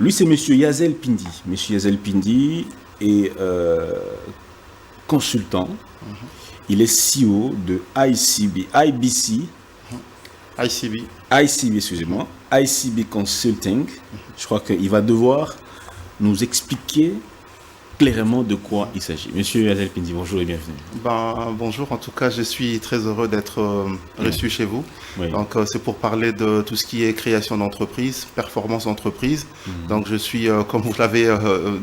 Lui, c'est Monsieur Yazel Pindi. Monsieur Yazel Pindi est consultant. Il est CEO de ICB. Excusez-moi, ICB Consulting. Je crois qu'il va devoir nous expliquer clairement de quoi il s'agit. Monsieur Yazel Pindi, bonjour et bienvenue. Bonjour, en tout cas, je suis très heureux d'être reçu chez vous. Oui. Donc, c'est pour parler de tout ce qui est création d'entreprise, performance d'entreprise. Donc, je suis, comme vous l'avez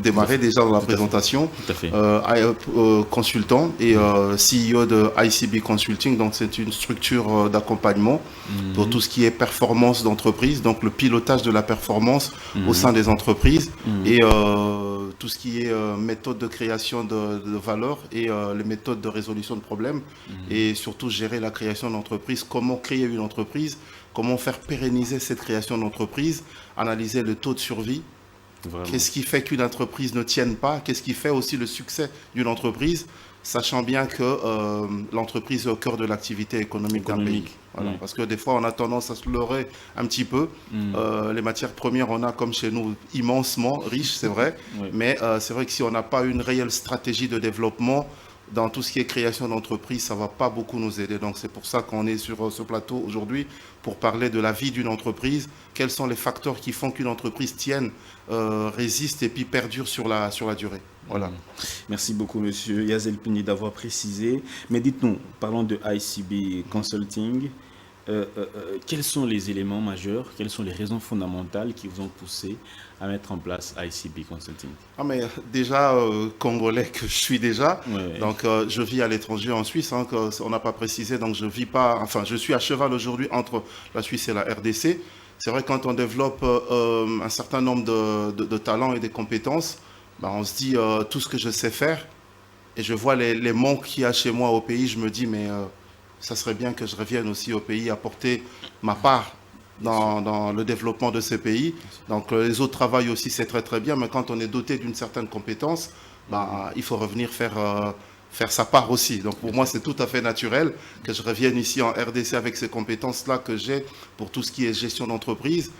démarré déjà dans la présentation, Tout à fait. consultant et CEO de ICB Consulting. Donc, c'est une structure d'accompagnement pour tout ce qui est performance d'entreprise, donc le pilotage de la performance au sein des entreprises et tout ce qui est méthode de création de valeur et les méthodes de résolution de problèmes et surtout gérer la création d'entreprise, comment créer une entreprise, comment faire pérenniser cette création d'entreprise, analyser le taux de survie. Vraiment. Qu'est-ce qui fait qu'une entreprise ne tienne pas? Qu'est-ce qui fait aussi le succès d'une entreprise, sachant bien que l'entreprise est au cœur de l'activité économique d'un pays. Voilà. Oui. Parce que des fois, on a tendance à se leurrer un petit peu. Les matières premières, on a comme chez nous immensement riches, c'est vrai. Oui. Mais c'est vrai que si on n'a pas une réelle stratégie de développement, dans tout ce qui est création d'entreprise, ça ne va pas beaucoup nous aider. Donc c'est pour ça qu'on est sur ce plateau aujourd'hui pour parler de la vie d'une entreprise. Quels sont les facteurs qui font qu'une entreprise tienne, résiste et puis perdure sur la durée. Voilà. Merci beaucoup, Monsieur Yazel Pindi, d'avoir précisé. Mais dites-nous, parlons de ICB Consulting. Quels sont les éléments majeurs, quelles sont les raisons fondamentales qui vous ont poussé à mettre en place ICB Consulting? Mais déjà, Congolais que je suis déjà, Ouais. donc je vis à l'étranger en Suisse, hein, on n'a pas précisé, donc je vis pas, enfin je suis à cheval aujourd'hui entre la Suisse et la RDC. C'est vrai que quand on développe un certain nombre de talents et des compétences, on se dit tout ce que je sais faire et je vois les manques qu'il y a chez moi au pays, je me dis mais ça serait bien que je revienne aussi au pays apporter ma part dans le développement de ces pays. Donc les autres travaillent aussi, c'est très très bien, mais quand on est doté d'une certaine compétence, il faut revenir faire sa part aussi. Donc pour moi, c'est tout à fait naturel que je revienne ici en RDC avec ces compétences-là que j'ai pour tout ce qui est gestion d'entreprise,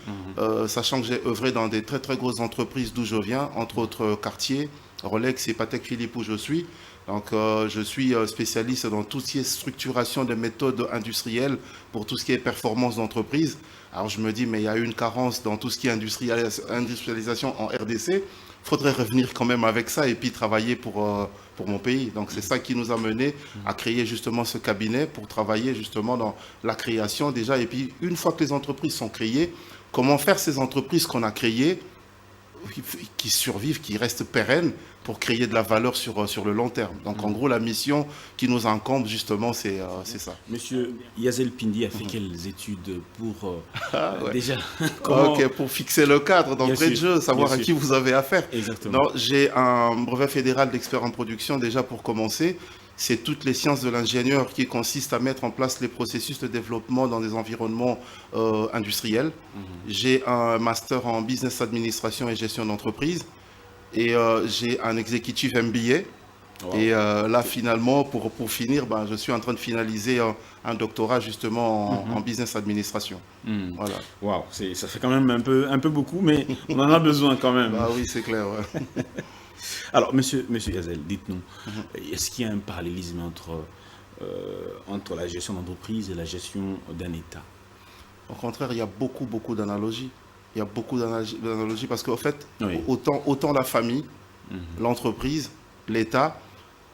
sachant que j'ai œuvré dans des très très grosses entreprises d'où je viens, entre autres Cartier, Rolex et Patek Philippe où je suis. Donc je suis spécialiste dans tout ce qui est structuration des méthodes industrielles pour tout ce qui est performance d'entreprise. Alors je me dis, mais il y a une carence dans tout ce qui est industrialisation en RDC. Il faudrait revenir quand même avec ça et puis travailler pour mon pays. Donc c'est ça qui nous a mené à créer justement ce cabinet pour travailler justement dans la création déjà. Et puis une fois que les entreprises sont créées, comment faire ces entreprises qu'on a créées qui survivent, qui restent pérennes pour créer de la valeur sur le long terme. Donc en gros, la mission qui nous incombe justement, c'est ça. Monsieur Yazel Pindi a fait quelles études pour Ouais. déjà comment... Ok, pour fixer le cadre d'entrée de jeu, savoir à qui vous avez affaire. Exactement. Non, j'ai un brevet fédéral d'expert en production déjà pour commencer. C'est toutes les sciences de l'ingénieur qui consistent à mettre en place les processus de développement dans des environnements industriels. J'ai un master en business administration et gestion d'entreprise et j'ai un executive MBA. Wow. Et là, finalement, pour finir, je suis en train de finaliser un doctorat justement en business administration. Voilà. Wow, ça fait quand même un peu beaucoup, mais on en a besoin quand même. Oui, c'est clair. Ouais. Alors, monsieur Yazel, dites-nous, est-ce qu'il y a un parallélisme entre la gestion d'entreprise et la gestion d'un État? Au contraire, il y a beaucoup d'analogies. Il y a beaucoup d'analogies parce qu'en fait, Oui. autant la famille, l'entreprise, l'État,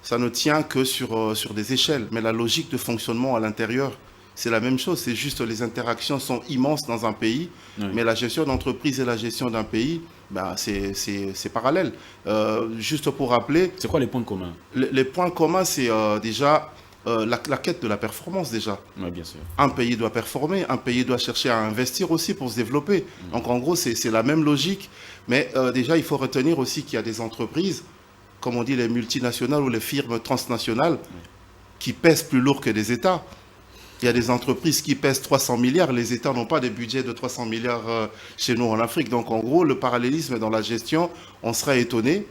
ça ne tient que sur des échelles. Mais la logique de fonctionnement à l'intérieur, c'est la même chose. C'est juste les interactions sont immenses dans un pays, mais la gestion d'entreprise et la gestion d'un pays, c'est parallèle. Juste pour rappeler... C'est quoi les points communs? Les points communs, c'est déjà la quête de la performance déjà. Oui, bien sûr. Un pays doit performer, un pays doit chercher à investir aussi pour se développer. Donc en gros, c'est la même logique. Mais déjà, il faut retenir aussi qu'il y a des entreprises, comme on dit les multinationales ou les firmes transnationales, qui pèsent plus lourd que des États. Il y a des entreprises qui pèsent 300 milliards. Les États n'ont pas des budgets de 300 milliards chez nous en Afrique. Donc, en gros, le parallélisme dans la gestion, on serait étonné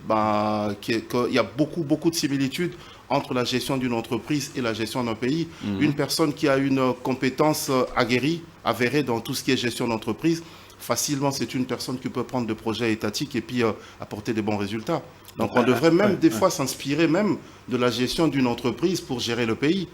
qu'il y a beaucoup de similitudes entre la gestion d'une entreprise et la gestion d'un pays. Une personne qui a une compétence aguerrie, avérée dans tout ce qui est gestion d'entreprise, facilement, c'est une personne qui peut prendre des projets étatiques et puis apporter des bons résultats. Donc on devrait même des fois s'inspirer même de la gestion d'une entreprise pour gérer le pays.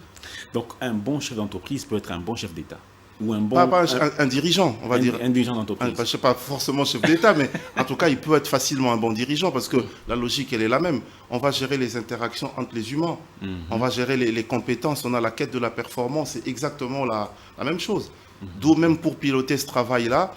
Donc un bon chef d'entreprise peut être un bon chef d'État ou un bon... Pas un dirigeant, on va dire. Un dirigeant d'entreprise. Je ne sais pas forcément chef d'État, mais en tout cas, il peut être facilement un bon dirigeant parce que la logique, elle est la même. On va gérer les interactions entre les humains. On va gérer les compétences. On a la quête de la performance. C'est exactement la même chose. D'où même pour piloter ce travail-là,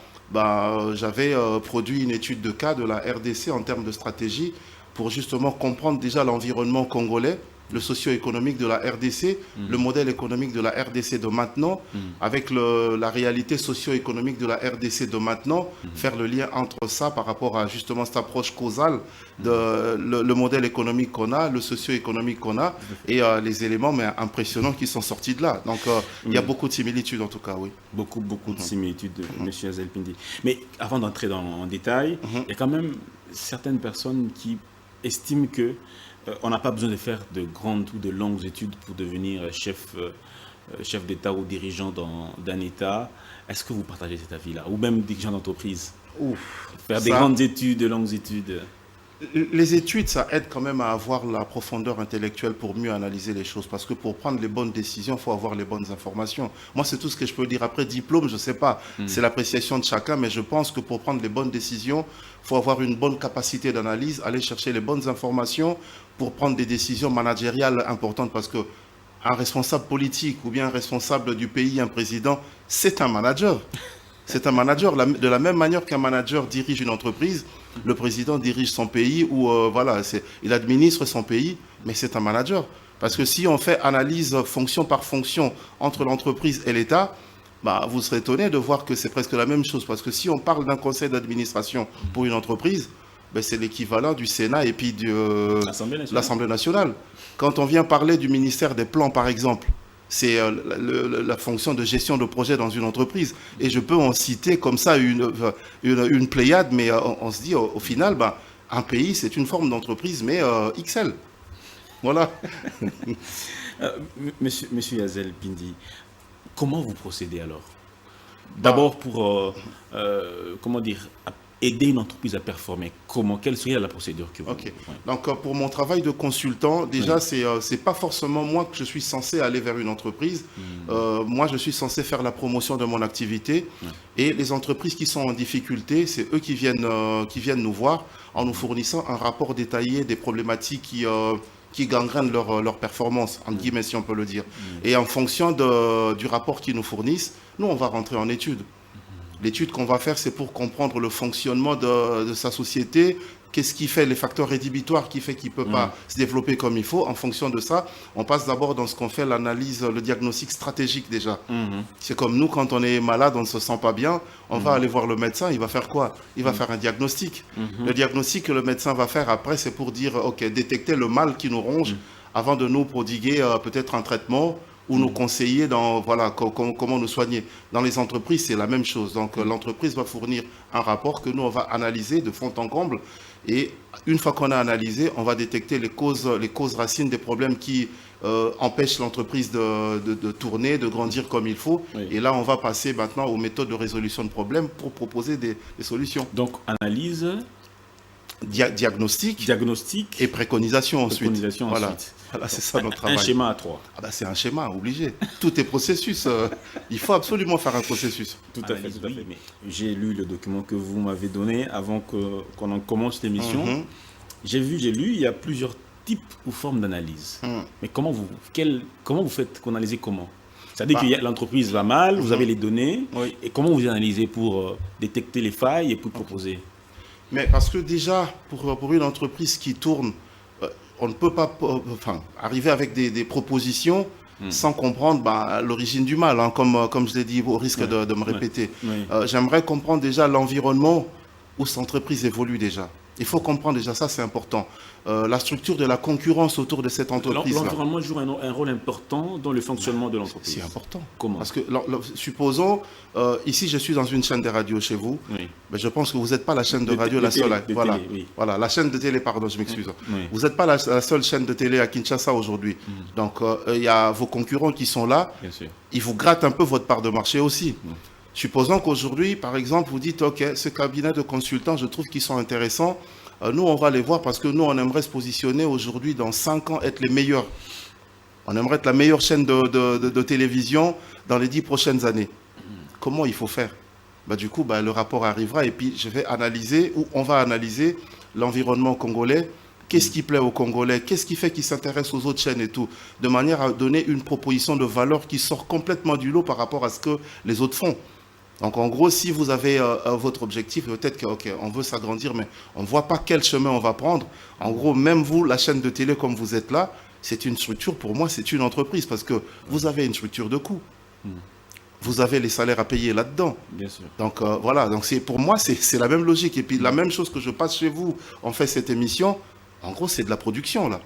j'avais produit une étude de cas de la RDC en termes de stratégie pour justement comprendre déjà l'environnement congolais, le socio-économique de la RDC, le modèle économique de la RDC de maintenant, avec la réalité socio-économique de la RDC de maintenant, faire le lien entre ça par rapport à justement cette approche causale de le modèle économique qu'on a, le socio-économique qu'on a, et les éléments impressionnants qui sont sortis de là. Donc il y a beaucoup de similitudes en tout cas, oui. Beaucoup de similitudes, M. Yazel Pindi. Mais avant d'entrer en détail, il y a quand même certaines personnes qui estiment que on n'a pas besoin de faire de grandes ou de longues études pour devenir chef d'État ou dirigeant d'un État. Est-ce que vous partagez cet avis-là? Ou même dirigeant d'entreprise? Faire des grandes études, de longues études? Les études, ça aide quand même à avoir la profondeur intellectuelle pour mieux analyser les choses. Parce que pour prendre les bonnes décisions, il faut avoir les bonnes informations. Moi, c'est tout ce que je peux dire. Après, diplôme, je ne sais pas. C'est l'appréciation de chacun. Mais je pense que pour prendre les bonnes décisions, il faut avoir une bonne capacité d'analyse, aller chercher les bonnes informations pour prendre des décisions managériales importantes. Parce que un responsable politique ou bien un responsable du pays, un président, c'est un manager. C'est un manager. De la même manière qu'un manager dirige une entreprise, le président dirige son pays ou il administre son pays, mais c'est un manager. Parce que si on fait analyse fonction par fonction entre l'entreprise et l'État, vous serez étonné de voir que c'est presque la même chose. Parce que si on parle d'un conseil d'administration pour une entreprise, c'est l'équivalent du Sénat et puis de l'Assemblée nationale. Quand on vient parler du ministère des Plans, par exemple, c'est la fonction de gestion de projet dans une entreprise. Et je peux en citer comme ça une pléiade, mais on se dit au final, un pays, c'est une forme d'entreprise, mais XL. Voilà. Monsieur Yazel Pindi, comment vous procédez alors? D'abord pour, aider une entreprise à performer. Quelle serait la procédure que vous... Ok. Donc, pour mon travail de consultant, déjà, c'est pas forcément moi que je suis censé aller vers une entreprise. Moi, je suis censé faire la promotion de mon activité. Et les entreprises qui sont en difficulté, c'est eux qui viennent nous voir en nous fournissant un rapport détaillé des problématiques qui gangrènent leur performance, entre guillemets, si on peut le dire. Et en fonction du rapport qu'ils nous fournissent, nous, on va rentrer en étude. L'étude qu'on va faire, c'est pour comprendre le fonctionnement de sa société, qu'est-ce qui fait les facteurs rédhibitoires qui fait qu'il ne peut pas se développer comme il faut. En fonction de ça, on passe d'abord dans ce qu'on fait l'analyse, le diagnostic stratégique déjà. C'est comme nous, quand on est malade, on ne se sent pas bien, on va aller voir le médecin, il va faire quoi? Il va faire un diagnostic. Le diagnostic que le médecin va faire après, c'est pour dire, ok, détecter le mal qui nous ronge avant de nous prodiguer peut-être un traitement ou nous conseiller dans comment nous soigner. Dans les entreprises, c'est la même chose. Donc l'entreprise va fournir un rapport que nous, on va analyser de fond en comble. Et une fois qu'on a analysé, on va détecter les causes racines des problèmes qui empêchent l'entreprise de tourner, de grandir comme il faut. Et là, on va passer maintenant aux méthodes de résolution de problèmes pour proposer des solutions. Donc, analyse... Diagnostic et préconisation ensuite. Voilà, c'est ça notre travail. Un schéma à 3. C'est un schéma, obligé. Tout est processus. Il faut absolument faire un processus. Tout à fait. Mais j'ai lu le document que vous m'avez donné avant qu'on en commence l'émission. J'ai lu, il y a plusieurs types ou formes d'analyse. Mais comment vous faites, qu'on analysez comment? C'est-à-dire que l'entreprise va mal, vous avez les données, et comment vous analysez pour détecter les failles et pour proposer? Mais parce que déjà, pour une entreprise qui tourne, on ne peut pas arriver avec des propositions sans comprendre l'origine du mal, comme je l'ai dit, au risque de me répéter. J'aimerais comprendre déjà l'environnement où cette entreprise évolue déjà. Il faut comprendre déjà ça, c'est important. La structure de la concurrence autour de cette entreprise-là. L'environnement joue un rôle important dans le fonctionnement de l'entreprise. C'est important. Comment? Parce que, supposons, ici je suis dans une chaîne de radio chez vous, mais je pense que vous n'êtes pas la chaîne de radio la seule. Voilà, la chaîne de télé, pardon, je m'excuse. Vous n'êtes pas la seule chaîne de télé à Kinshasa aujourd'hui. Donc il y a vos concurrents qui sont là. Bien sûr. Ils vous grattent un peu votre part de marché aussi. Supposons qu'aujourd'hui, par exemple, vous dites, OK, ce cabinet de consultants, je trouve qu'ils sont intéressants. Nous, on va les voir parce que nous, on aimerait se positionner aujourd'hui, dans 5 ans, être les meilleurs. On aimerait être la meilleure chaîne de télévision dans les 10 prochaines années. Comment il faut faire? Du coup, le rapport arrivera et puis je vais analyser, ou on va analyser l'environnement congolais. Qu'est-ce qui plaît aux Congolais? Qu'est-ce qui fait qu'ils s'intéressent aux autres chaînes et tout? De manière à donner une proposition de valeur qui sort complètement du lot par rapport à ce que les autres font. Donc en gros, si vous avez votre objectif, peut-être qu'on veut s'agrandir, mais on ne voit pas quel chemin on va prendre. En gros, même vous, la chaîne de télé comme vous êtes là, c'est une structure, pour moi, c'est une entreprise parce que vous avez une structure de coûts. Vous avez les salaires à payer là-dedans. Bien sûr. Donc voilà, donc pour moi, c'est la même logique. Et puis la même chose que je passe chez vous, on fait cette émission, en gros, c'est de la production là.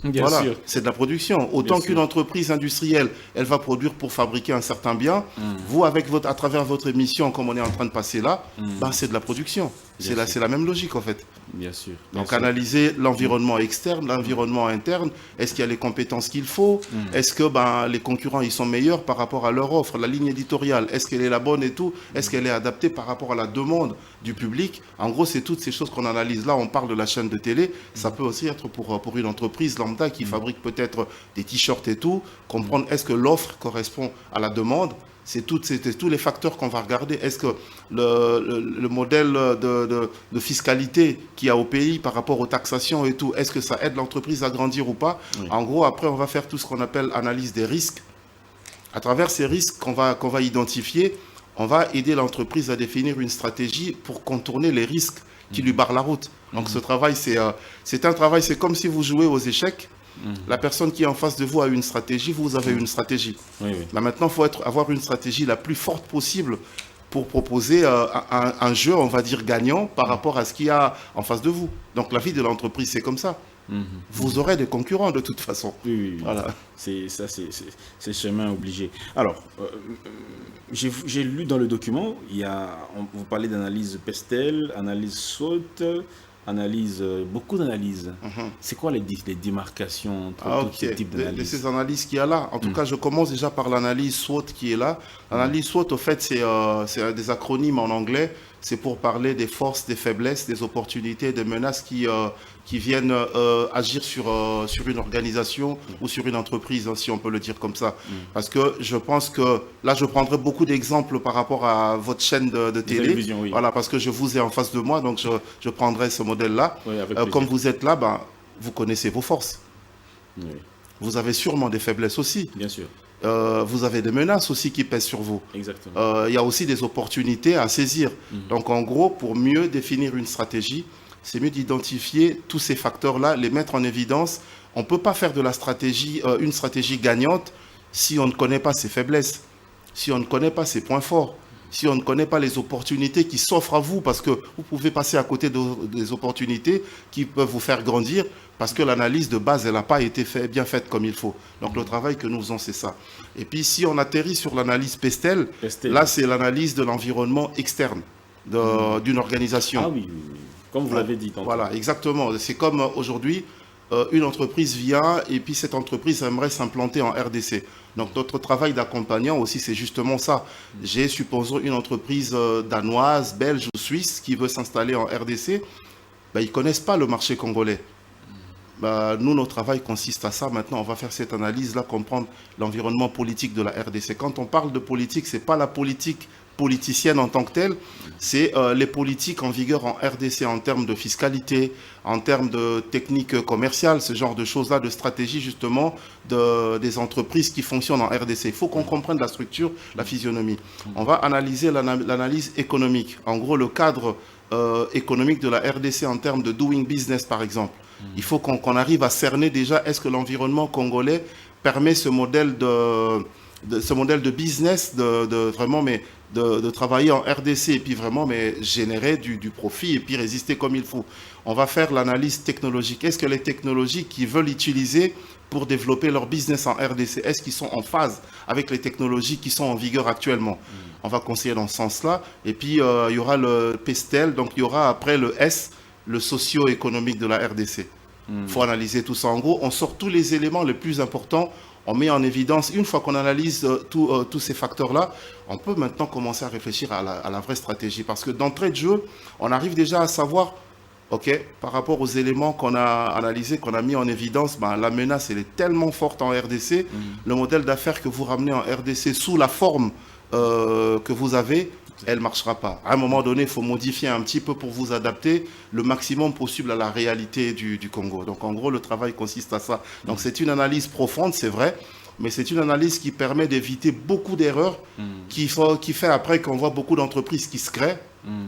Bien Voilà, sûr. c'est de la production. Autant qu'une entreprise industrielle, elle va produire pour fabriquer un certain bien. Vous, à travers votre émission, comme on est en train de passer là, c'est de la production. C'est la même logique en fait. Bien sûr. Donc analyser l'environnement externe, l'environnement interne. Est-ce qu'il y a les compétences qu'il faut? Est-ce que les concurrents ils sont meilleurs par rapport à leur offre? La ligne éditoriale, est-ce qu'elle est la bonne et tout? Est-ce qu'elle est adaptée par rapport à la demande du public? En gros, c'est toutes ces choses qu'on analyse. Là, on parle de la chaîne de télé. Ça peut aussi être pour une entreprise lambda qui fabrique peut-être des t-shirts et tout. Comprendre est-ce que l'offre correspond à la demande? C'est tous les facteurs qu'on va regarder. Est-ce que le modèle de fiscalité qu'il y a au pays par rapport aux taxations et tout, est-ce que ça aide l'entreprise à grandir ou pas? En gros, après, on va faire tout ce qu'on appelle analyse des risques. À travers ces risques qu'on va identifier, on va aider l'entreprise à définir une stratégie pour contourner les risques qui lui barrent la route. Donc ce travail, c'est un travail, c'est comme si vous jouez aux échecs. La personne qui est en face de vous a une stratégie, vous avez une stratégie. Là, maintenant, il faut avoir une stratégie la plus forte possible pour proposer un jeu, on va dire, gagnant par rapport à ce qu'il y a en face de vous. Donc la vie de l'entreprise, c'est comme ça. Vous aurez des concurrents de toute façon. Oui. Voilà. C'est chemin obligé. Alors, j'ai lu dans le document, vous parlez d'analyse Pestel, analyse SWOT, beaucoup d'analyses. C'est quoi les démarcations entre tous ces types d'analyses? De ces analyses qu'il y a là. En tout cas, je commence déjà par l'analyse SWOT qui est là. L'analyse SWOT, au fait, c'est des acronymes en anglais. C'est pour parler des forces, des faiblesses, des opportunités, des menaces qui viennent agir sur une organisation ou sur une entreprise, si on peut le dire comme ça. Parce que je pense que là, je prendrai beaucoup d'exemples par rapport à votre chaîne de télé. Oui. Voilà, parce que je vous ai en face de moi, donc je prendrai ce modèle-là. Oui, comme vous êtes là, vous connaissez vos forces. Oui. Vous avez sûrement des faiblesses aussi. Bien sûr. Vous avez des menaces aussi qui pèsent sur vous. Exactement. Il y a aussi des opportunités à saisir. Donc en gros, pour mieux définir une stratégie, c'est mieux d'identifier tous ces facteurs-là, les mettre en évidence. On ne peut pas faire de la stratégie une stratégie gagnante si on ne connaît pas ses faiblesses, si on ne connaît pas ses points forts, si on ne connaît pas les opportunités qui s'offrent à vous, parce que vous pouvez passer à côté des opportunités qui peuvent vous faire grandir, parce que l'analyse de base, elle n'a pas été bien faite comme il faut. Donc le travail que nous faisons, c'est ça. Et puis si on atterrit sur l'analyse Pestel, là c'est l'analyse de l'environnement externe d'une organisation. Ah oui. Comme vous l'avez dit tantôt. Voilà, exactement. C'est comme aujourd'hui, une entreprise vient et puis cette entreprise aimerait s'implanter en RDC. Donc notre travail d'accompagnant aussi, c'est justement ça. J'ai, supposons, une entreprise danoise, belge ou suisse qui veut s'installer en RDC. Ils ne connaissent pas le marché congolais. Nous, notre travail consiste à ça. Maintenant, on va faire cette analyse-là, comprendre l'environnement politique de la RDC. Quand on parle de politique, ce n'est pas la politique politicienne en tant que telle, c'est les politiques en vigueur en RDC en termes de fiscalité, en termes de techniques commerciales, ce genre de choses-là, de stratégie justement des entreprises qui fonctionnent en RDC. Il faut qu'on comprenne la structure, la physionomie. On va analyser l'analyse économique. En gros, le cadre économique de la RDC en termes de doing business, par exemple. Il faut qu'on arrive à cerner déjà, est-ce que l'environnement congolais permet ce modèle de business, de travailler en RDC et puis vraiment générer du profit et puis résister comme il faut. On va faire l'analyse technologique. Est-ce que les technologies qu'ils veulent utiliser pour développer leur business en RDC, est-ce qu'ils sont en phase avec les technologies qui sont en vigueur actuellement? On va conseiller dans ce sens-là. Et puis, il y aura le PESTEL, donc il y aura après le S, le socio-économique de la RDC. Il faut analyser tout ça. En gros, on sort tous les éléments les plus importants, on met en évidence, une fois qu'on analyse tous ces facteurs-là, on peut maintenant commencer à réfléchir à la vraie stratégie. Parce que d'entrée de jeu, on arrive déjà à savoir, OK, par rapport aux éléments qu'on a analysés, qu'on a mis en évidence, ben, la menace, elle est tellement forte en RDC. Le modèle d'affaires que vous ramenez en RDC sous la forme que vous avez, elle ne marchera pas. À un moment donné, il faut modifier un petit peu pour vous adapter le maximum possible à la réalité du Congo. Donc, en gros, le travail consiste à ça. Donc, c'est une analyse profonde, c'est vrai, mais c'est une analyse qui permet d'éviter beaucoup d'erreurs, qui fait après qu'on voit beaucoup d'entreprises qui se créent.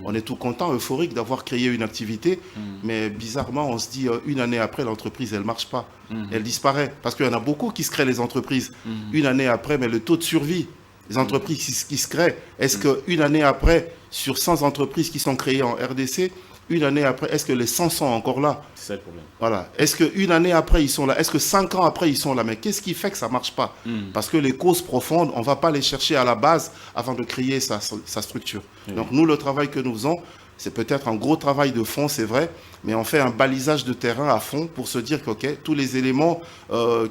On est tout content, euphorique d'avoir créé une activité, mais bizarrement, on se dit une année après, l'entreprise, elle ne marche pas. Elle disparaît. Parce qu'il y en a beaucoup qui se créent les entreprises. Une année après, mais le taux de survie, les entreprises qui se créent, est-ce qu'une année après, sur 100 entreprises qui sont créées en RDC, une année après, est-ce que les 100 sont encore là? C'est ça le problème. Voilà. Est-ce qu'une année après, ils sont là? Est-ce que 5 ans après, ils sont là? Mais qu'est-ce qui fait que ça ne marche pas? Parce que les causes profondes, on ne va pas les chercher à la base avant de créer sa structure. Donc nous, le travail que nous faisons, c'est peut-être un gros travail de fond, c'est vrai, mais on fait un balisage de terrain à fond pour se dire que tous les éléments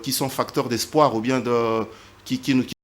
qui sont facteurs d'espoir ou bien qui nous